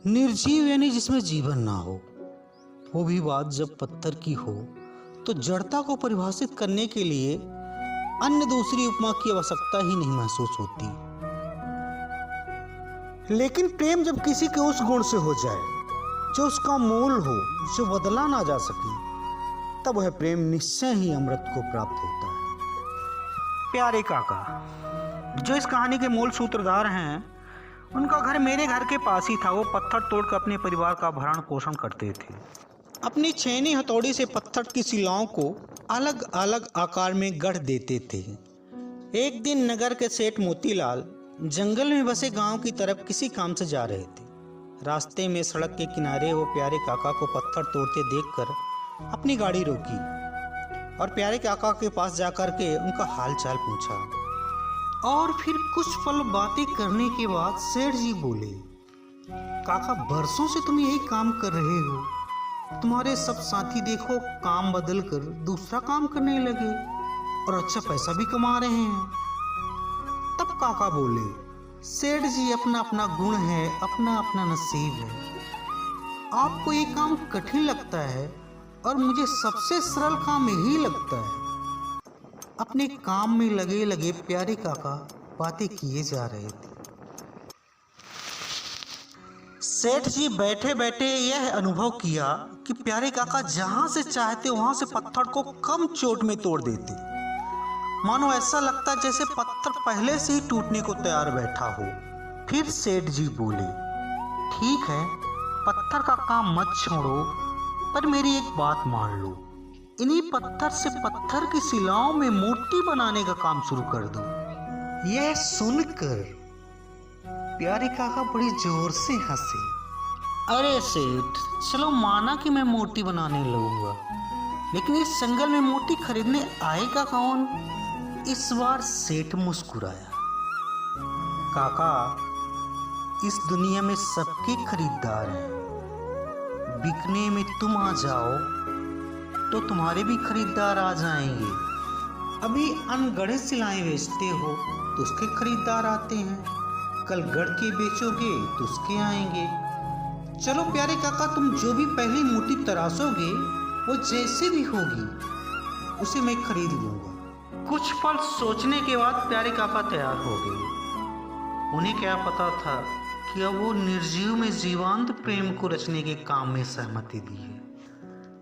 निर्जीव यानी जिसमें जीवन ना हो। वो भी बात जब पत्थर की हो तो जड़ता को परिभाषित करने के लिए अन्य दूसरी उपमा की आवश्यकता ही नहीं महसूस होती। लेकिन प्रेम जब किसी के उस गुण से हो जाए जो उसका मूल हो, जो बदला ना जा सके, तब वह प्रेम निश्चय ही अमृत को प्राप्त होता है। प्यारे काका, जो इस कहानी के मूल सूत्रधार हैं, उनका घर मेरे घर के पास ही था। वो पत्थर तोड़कर अपने परिवार का भरण पोषण करते थे। अपनी छेनी हथौड़ी से पत्थर की शिलाओं को अलग अलग आकार में गढ़ देते थे। एक दिन नगर के सेठ मोतीलाल जंगल में बसे गांव की तरफ किसी काम से जा रहे थे। रास्ते में सड़क के किनारे वो प्यारे काका को पत्थर तोड़ते देखकर अपनी गाड़ी रोकी और प्यारे काका के पास जाकर के उनका हाल चाल पूछा। और फिर कुछ पल बातें करने के बाद सेठ जी बोले, काका, बरसों से तुम यही काम कर रहे हो। तुम्हारे सब साथी देखो काम बदल कर दूसरा काम करने लगे और अच्छा पैसा भी कमा रहे हैं। तब काका बोले, सेठ जी, अपना अपना गुण है, अपना अपना नसीब है। आपको ये काम कठिन लगता है और मुझे सबसे सरल काम यही लगता है। अपने काम में लगे लगे प्यारे काका बातें किए जा रहे थे। सेठ जी बैठे बैठे यह अनुभव किया कि प्यारे काका जहां से चाहते वहां से पत्थर को कम चोट में तोड़ देते। मानो ऐसा लगता जैसे पत्थर पहले से ही टूटने को तैयार बैठा हो। फिर सेठ जी बोले, ठीक है, पत्थर का काम मत छोड़ो, पर मेरी एक बात मान लो। इन्हीं पत्थर से पत्थर की शिलाओं में मूर्ति बनाने का काम शुरू कर दो। यह सुनकर प्यारे काका बड़ी जोर से हंसे। अरे सेठ, चलो माना कि मैं मूर्ति बनाने लगूंगा, लेकिन इस जंगल में मूर्ति खरीदने आएगा कौन? इस बार सेठ मुस्कुराया। काका, इस दुनिया में सबके खरीदार हैं। बिकने में तुम आ जाओ तो तुम्हारे भी खरीदार आ जाएंगे। अभी अनगढ़े सिलाएं बेचते हो तो उसके खरीदार आते हैं। कल गढ़ के बेचोगे तो उसके आएंगे। चलो प्यारे काका, तुम जो भी पहली मूर्ति तराशोगे वो जैसे भी होगी उसे मैं खरीद लूंगा। कुछ पल सोचने के बाद प्यारे काका तैयार हो गए। उन्हें क्या पता था कि अब वो निर्जीव में जीवंत प्रेम को रचने के काम में सहमति दी है।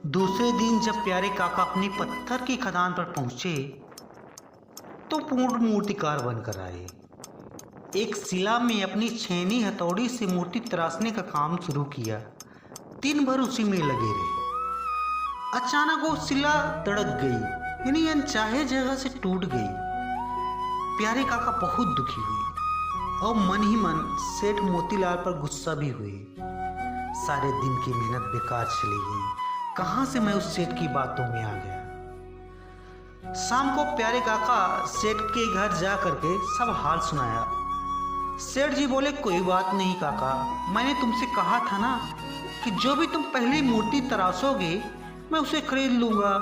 दूसरे दिन जब प्यारे काका अपनी पत्थर की खदान पर पहुंचे तो पूर्ण मूर्तिकार बनकर आए। एक शिला में अपनी छेनी हथौड़ी से मूर्ति तराशने का काम शुरू किया। दिन भर उसी में लगे रहे। अचानक वो शिला धड़क गई, यानी अनचाहे जगह से टूट गई। प्यारे काका बहुत दुखी हुए और मन ही मन सेठ मोतीलाल पर गुस्सा भी हुए। सारे दिन की मेहनत बेकार चली गई। कहां से मैं उस सेठ की बातों में आ गया। शाम को प्यारे काका सेठ के घर जा करके सब हाल सुनाया। सेठ जी बोले, कोई बात नहीं काका, मैंने तुमसे कहा था ना कि जो भी तुम पहली मूर्ति तराशोगे मैं उसे खरीद लूंगा,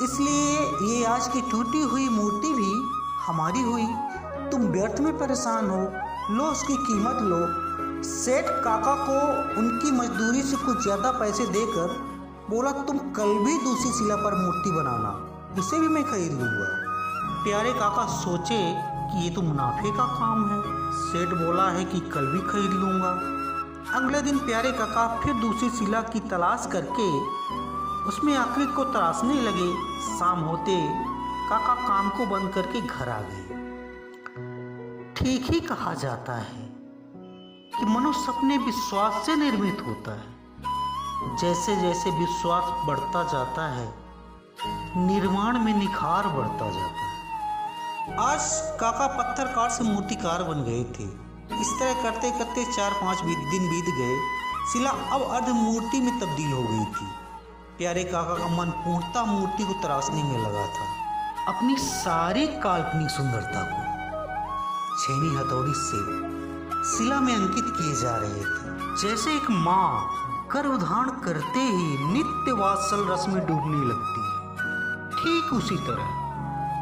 इसलिए ये आज की टूटी हुई मूर्ति भी हमारी हुई। तुम व्यर्थ में परेशान हो, लो उसकी कीमत लो। सेठ काका को उनकी मजदूरी से कुछ ज्यादा पैसे देकर बोला, तुम कल भी दूसरी शिला पर मूर्ति बनाना, उसे भी मैं खरीद लूंगा। प्यारे काका सोचे कि ये तो मुनाफे का काम है। सेठ बोला है कि कल भी खरीद लूंगा। अगले दिन प्यारे काका फिर दूसरी शिला की तलाश करके उसमें आकृति को तराशने लगे। शाम होते काका काम को बंद करके घर आ गए। ठीक ही कहा जाता है कि मनुष्य अपने विश्वास से निर्मित होता है। जैसे जैसे विश्वास बढ़ता जाता है, निर्माण में निखार बढ़ता जाता है। आज काका पत्थरकार से मूर्तिकार बन गए थे। इस तरह करते करते 4-5 दिन बीत गए। शिला अब अर्ध मूर्ति में तब्दील हो गई थी। प्यारे काका का मन पूर्णतः मूर्ति को तराशने में लगा था। अपनी सारी काल्पनिक सुंदरता को छेनी हथौड़ी से शिला में अंकित किए जा रहे थे। जैसे एक माँ गर्भधारण करते ही नित्य वात्सल रस में डूबने लगती है, ठीक उसी तरह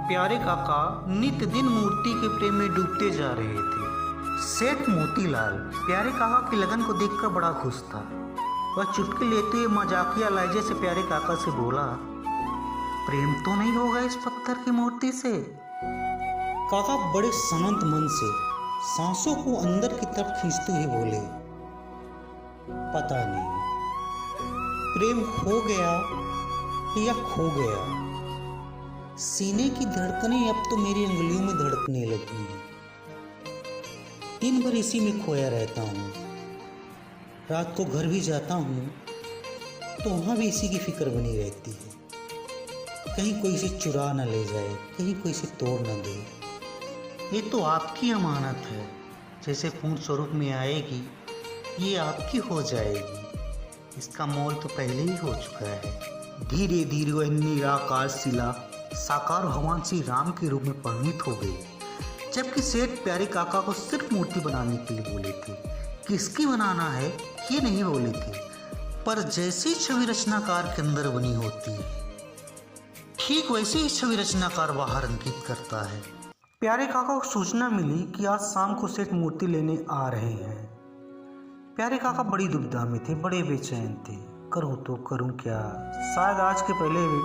प्यारे काका नित्य दिन मूर्ति के प्रेम में डूबते जा रहे थे। सेठ मोतीलाल प्यारे काका की लगन को देखकर बड़ा खुश था। वह चुटकी लेते हुए मजाकिया लहजे से प्यारे काका से बोला, प्रेम तो नहीं होगा इस पत्थर की मूर्ति से? काका बड़े शांत मन से सांसों को अंदर की तरफ खींचते हुए बोले, पता नहीं, प्रेम हो गया या खो गया। सीने की धड़कनें अब तो मेरी उंगलियों में धड़कने लगी हैं। दिन भर इसी में खोया रहता हूँ। रात को घर भी जाता हूँ तो वहाँ भी इसी की फिक्र बनी रहती है, कहीं कोई इसे चुरा न ले जाए, कहीं कोई इसे तोड़ न दे। ये तो आपकी अमानत है, जैसे पूर्ण स्वरूप में आएगी ये आपकी हो जाएगी। इसका मोल तो पहले ही हो चुका है। धीरे धीरे वह निराकार शिला साकार भगवान श्री राम के रूप में परिणित हो गई। जबकि सेठ प्यारे काका को सिर्फ मूर्ति बनाने के लिए बोले थे, किसकी बनाना है ये नहीं बोले थे, पर जैसी छवि रचनाकार के अंदर बनी होती है ठीक वैसे ही छवि रचनाकार बाहर अंकित करता है। प्यारे काका को सूचना मिली कि आज शाम को सेठ मूर्ति लेने आ रहे हैं। प्यारे काका बड़ी दुविधा में थे, बड़े बेचैन थे। करूँ तो करूँ क्या? शायद आज के पहले भी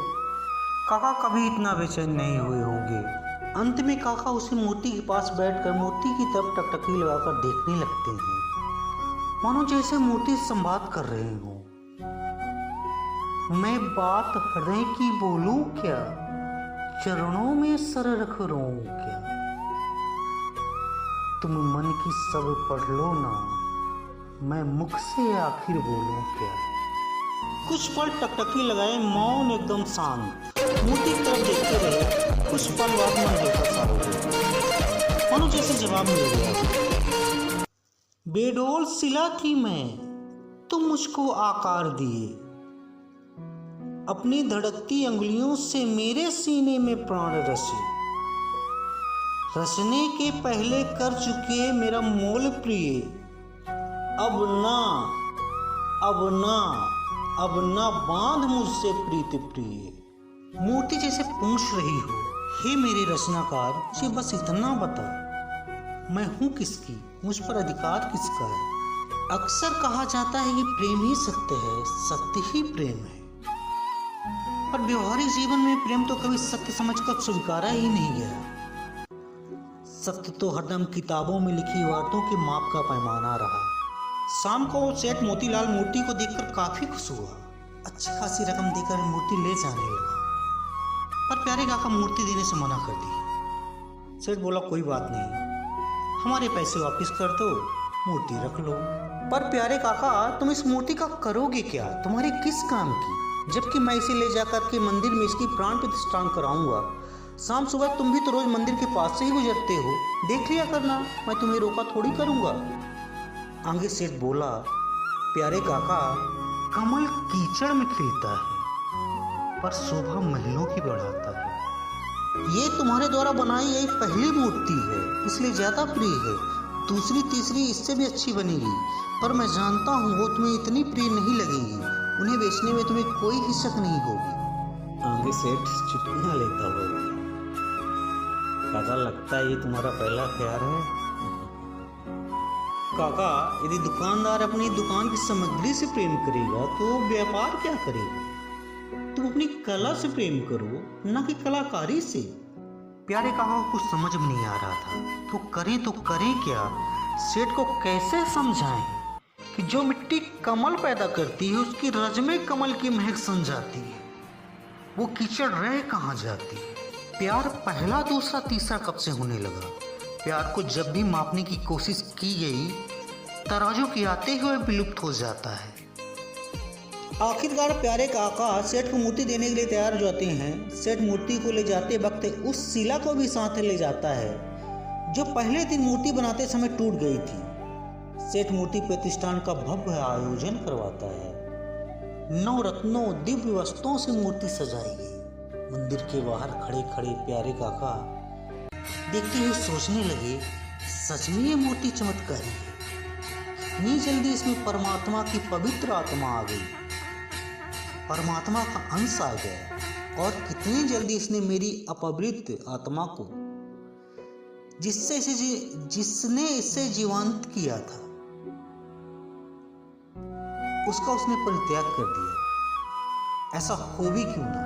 काका कभी इतना बेचैन नहीं हुए होंगे। अंत में काका उसी मूर्ति के पास बैठकर मूर्ति की तरफ टकटकी लगाकर देखने लगते हैं, मानो जैसे मूर्ति से संवाद कर रहे हों। मैं बात हृदय की बोलूं क्या, चरणों में सर रख रोऊं क्या, तुम मन की सब पढ़ लो ना, मैं मुख से आखिर बोलूं क्या। कुछ पल टकटकी लगाए, मौन एकदम शांत, मूर्ति की तरफ देखते रहे। कुछ पल बाद मन हल्का सा हो गया, मानो जैसे जवाब मिल गया। बेडोल शिला थी मैं, तुम मुझको आकार दिए, अपनी धड़कती अंगुलियों से मेरे सीने में प्राण रचे, रचने के पहले कर चुके मेरा मोल प्रिय, अब ना अब ना अब ना बांध मुझसे प्रीति प्रिय। मूर्ति जैसे पूछ रही हो, हे मेरे रचनाकार, मुझे बस इतना बता, मैं हूँ किसकी, मुझ पर अधिकार किसका है। अक्सर कहा जाता है कि प्रेम ही सत्य है, सत्य ही प्रेम है, पर व्यवहारिक जीवन में प्रेम तो कभी सत्य समझकर स्वीकारा ही नहीं गया। सत्य तो हरदम किताबों में लिखी बातों के माप का पैमाना रहा। शाम को सेठ मोतीलाल मूर्ति को देखकर काफी खुश हुआ, अच्छी खासी रकम देकर मूर्ति ले जाने लगा, पर प्यारे काका मूर्ति देने से मना कर दी। सेठ बोला, कोई बात नहीं, हमारे पैसे वापस कर दो, मूर्ति रख लो। पर प्यारे काका, तुम इस मूर्ति का करोगे क्या, तुम्हारे किस काम की, जबकि मैं इसे ले जाकर के मंदिर में इसकी प्राण प्रतिष्ठान कराऊंगा। शाम सुबह तुम भी तो रोज मंदिर के पास से ही गुजरते हो, देख लिया करना, मैं तुम्हें रोका थोड़ी करूंगा। आगे सेठ बोला, प्यारे काका, कमल कीचड़ में खिलता है पर शोभा महलों की बढ़ाता है। ये तुम्हारे द्वारा बनाई गई पहली मूर्ति है, इसलिए ज्यादा प्रिय है। दूसरी तीसरी इससे भी अच्छी बनेगी, पर मैं जानता हूँ वो तुम्हें इतनी प्रिय नहीं लगेगी, उन्हें बेचने में तुम्हें कोई हिचक नहीं होगी। आगे सेठ चुटकियां लेता होगा, काका लगता है ये तुम्हारा पहला प्यार है। काका, यदि दुकानदार अपनी दुकान की सामग्री से प्रेम करेगा तो व्यापार क्या करेगा? तुम अपनी कला से प्रेम करो, न कि कलाकारी से। प्यारे काका को कुछ समझ में नहीं आ रहा था, तो करें क्या? सेठ को कैसे समझाएं कि जो मिट्टी कमल पैदा करती है उसकी रज में कमल की महक सन जाती है, वो कीचड़ रह कहाँ जाती है। प्यार पहला दूसरा तीसरा कब से होने लगा। प्यार को जब भी मापने की कोशिश की गई, तराजू के आते हुए विलुप्त हो जाता है। आखिरकार प्यारे काका सेठ को मूर्ति देने के लिए तैयार हो जाते हैं। सेठ मूर्ति को ले जाते वक्त उस शिला को भी साथ ले जाता है जो पहले दिन मूर्ति बनाते समय टूट गई थी। सेठ मूर्ति प्रतिष्ठान का भव्य आयोजन करवाता है। 9 रत्नों दिव्य वस्त्रों से मूर्ति सजाई गई। मंदिर के बाहर खड़े खड़े प्यारे काका देखते हुए सोचने लगे, सच में ये मूर्ति चमत्कारी है। इतनी जल्दी इसमें परमात्मा की पवित्र आत्मा आ गई, परमात्मा का अंश आ गया, और कितनी जल्दी इसने मेरी अपवित्र आत्मा को जिसने इसे जीवंत किया था, उसका उसने परित्याग कर दिया। ऐसा हो भी क्यों ना,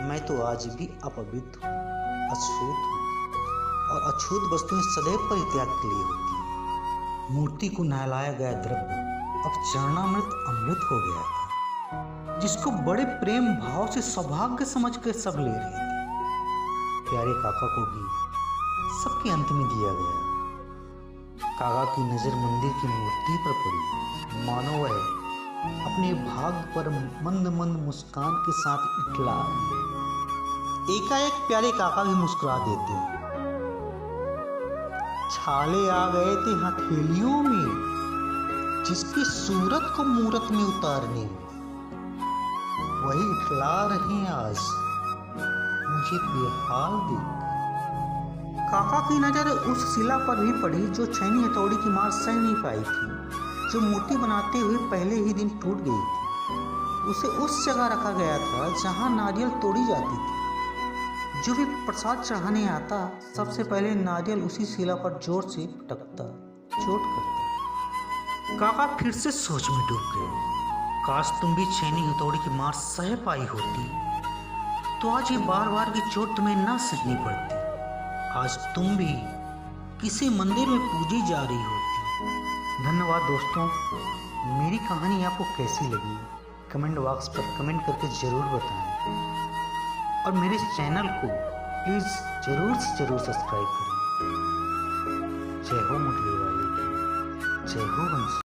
मैं तो आज भी अपवित्र हूँ, अछूत हूँ, और अछूत वस्तुएं सदैव परित्याग के लिए होती हैं। मूर्ति को नहलाया गया द्रव्य अब चरणामृत अमृत हो गया था, जिसको बड़े प्रेम भाव से सौभाग्य समझकर सब ले रहे थे। प्यारे काका को भी सबके अंत में दिया गया। काका की नजर मंदिर की मूर्ति पर पड़ी, मानो वह अपने भाग पर मंद मंद मुस्कान के साथ इटला। एकाएक प्यारे काका भी मुस्कुरा देते। छाले आ गए थे हथेलियों में, जिसकी सूरत को मूरत में उतारने, वही इठला रहे आज मुझे बेहाल देख। काका की नजर उस शिला पर भी पड़ी जो छैनी हथौड़ी की मार सह नहीं पाई थी, जो मूर्ति बनाते हुए पहले ही दिन टूट गई थी। उसे उस जगह रखा गया था जहां नारियल तोड़ी जाती थी। जो भी प्रसाद चढ़ाने आता, सबसे पहले नारियल उसी शिला पर जोर से पटकता, चोट करता। काका फिर से सोच में डूब गए। काश तुम भी छैनी हथौड़ी की मार सह पाई होती, तो आज ये बार बार की चोट तुम्हें ना सहनी पड़ती। आज तुम भी किसी मंदिर में पूजी जा रही होती। धन्यवाद दोस्तों। मेरी कहानी आपको कैसी लगी, कमेंट बॉक्स पर कमेंट करके ज़रूर बताएं, और मेरे चैनल को प्लीज़ ज़रूर से ज़रूर सब्सक्राइब करें। जय हो मुरली वाले की, जय हो वंश।